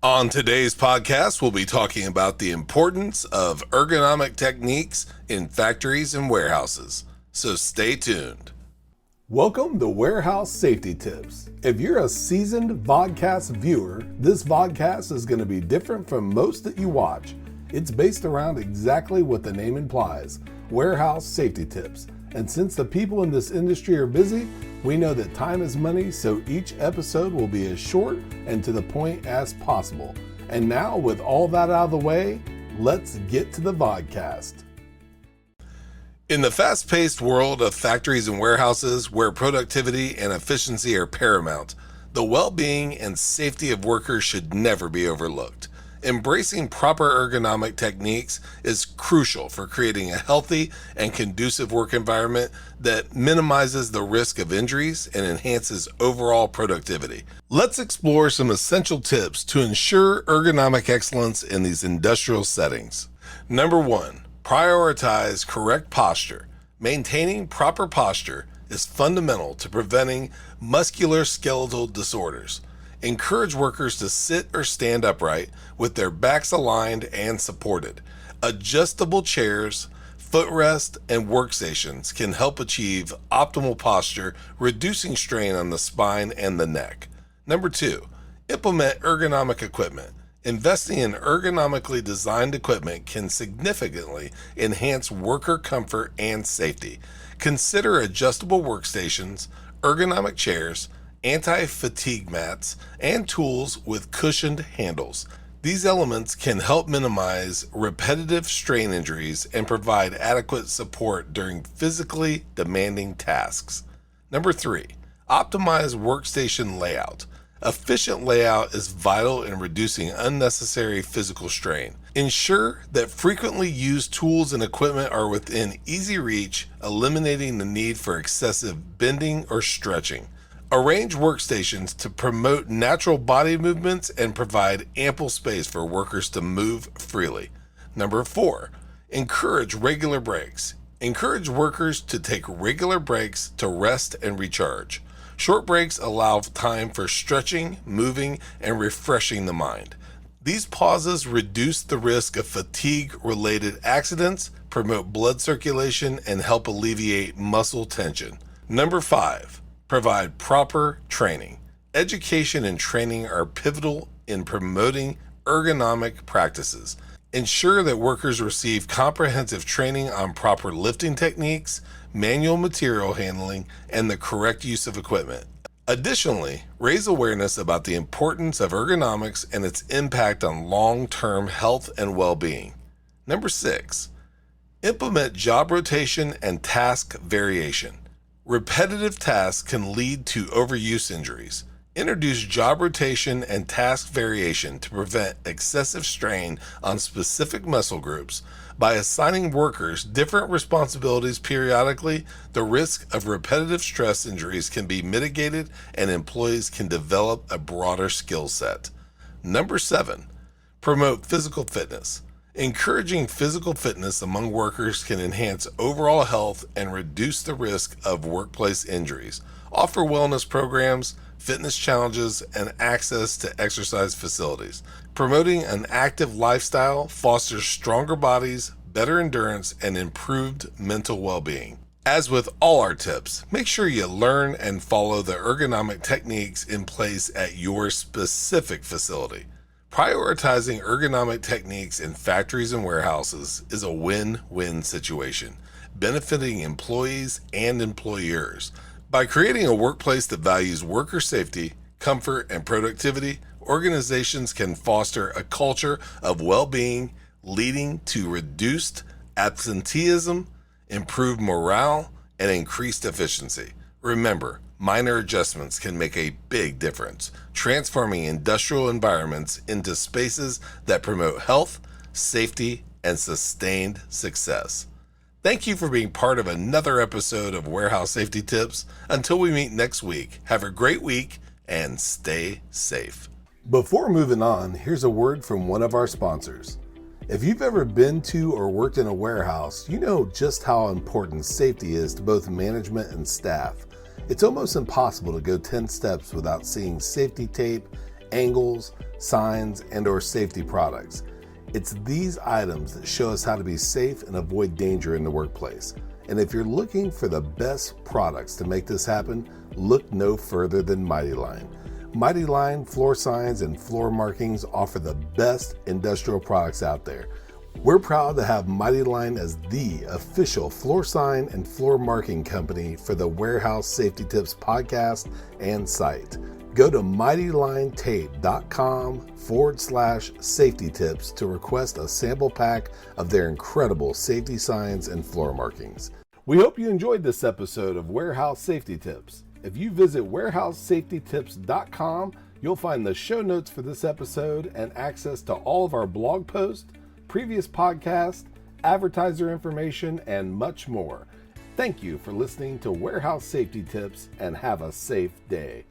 On today's podcast, we'll be talking about the importance of ergonomic techniques in factories and warehouses. So stay tuned. Welcome to Warehouse Safety Tips. If you're a seasoned vodcast viewer, this vodcast is going to be different from most that you watch. It's based around exactly what the name implies, warehouse safety tips. And since the people in this industry are busy, we know that time is money, so each episode will be as short and to the point as possible. And now, with all that out of the way, let's get to the vodcast. In the fast-paced world of factories and warehouses, where productivity and efficiency are paramount, the well-being and safety of workers should never be overlooked. Embracing proper ergonomic techniques is crucial for creating a healthy and conducive work environment that minimizes the risk of injuries and enhances overall productivity. Let's explore some essential tips to ensure ergonomic excellence in these industrial settings. Number 1, prioritize correct posture. Maintaining proper posture is fundamental to preventing musculoskeletal disorders. Encourage workers to sit or stand upright with their backs aligned and supported. Adjustable chairs, footrest, and workstations can help achieve optimal posture, reducing strain on the spine and the neck. Number 2, implement ergonomic equipment. Investing in ergonomically designed equipment can significantly enhance worker comfort and safety. Consider adjustable workstations, ergonomic chairs, anti-fatigue mats, and tools with cushioned handles. These elements can help minimize repetitive strain injuries and provide adequate support during physically demanding tasks. Number 3, optimize workstation layout. Efficient layout is vital in reducing unnecessary physical strain. Ensure that frequently used tools and equipment are within easy reach, eliminating the need for excessive bending or stretching. Arrange workstations to promote natural body movements and provide ample space for workers to move freely. Number 4, encourage regular breaks. Encourage workers to take regular breaks to rest and recharge. Short breaks allow time for stretching, moving, and refreshing the mind. These pauses reduce the risk of fatigue-related accidents, promote blood circulation, and help alleviate muscle tension. Number 5, provide proper training. Education and training are pivotal in promoting ergonomic practices. Ensure that workers receive comprehensive training on proper lifting techniques, manual material handling, and the correct use of equipment. Additionally, raise awareness about the importance of ergonomics and its impact on long-term health and well-being. Number 6, implement job rotation and task variation. Repetitive tasks can lead to overuse injuries. Introduce job rotation and task variation to prevent excessive strain on specific muscle groups. By assigning workers different responsibilities periodically, the risk of repetitive stress injuries can be mitigated and employees can develop a broader skill set. Number 7, promote physical fitness. Encouraging physical fitness among workers can enhance overall health and reduce the risk of workplace injuries. Offer wellness programs, fitness challenges, and access to exercise facilities. Promoting an active lifestyle fosters stronger bodies, better endurance, and improved mental well-being. As with all our tips, make sure you learn and follow the ergonomic techniques in place at your specific facility. Prioritizing ergonomic techniques in factories and warehouses is a win-win situation, benefiting employees and employers. By creating a workplace that values worker safety, comfort, and productivity, organizations can foster a culture of well-being, leading to reduced absenteeism, improved morale, and increased efficiency. Remember, minor adjustments can make a big difference, transforming industrial environments into spaces that promote health, safety, and sustained success. Thank you for being part of another episode of Warehouse Safety Tips. Until we meet next week, have a great week and stay safe. Before moving on, here's a word from one of our sponsors. If you've ever been to or worked in a warehouse, you know just how important safety is to both management and staff. It's almost impossible to go 10 steps without seeing safety tape angles, signs, and or safety products. It's these items that show us how to be safe and avoid danger in the workplace. And if you're looking for the best products to make this happen, look no further than Mighty Line. Mighty Line floor signs and floor markings offer the best industrial products out there. We're proud to have Mighty Line as the official floor sign and floor marking company for the Warehouse Safety Tips podcast and site. Go to mightylinetape.com/safety tips to request a sample pack of their incredible safety signs and floor markings. We hope you enjoyed this episode of Warehouse Safety Tips. If you visit warehousesafetytips.com, you'll find the show notes for this episode and access to all of our blog posts, previous podcasts, advertiser information, and much more. Thank you for listening to Warehouse Safety Tips and have a safe day.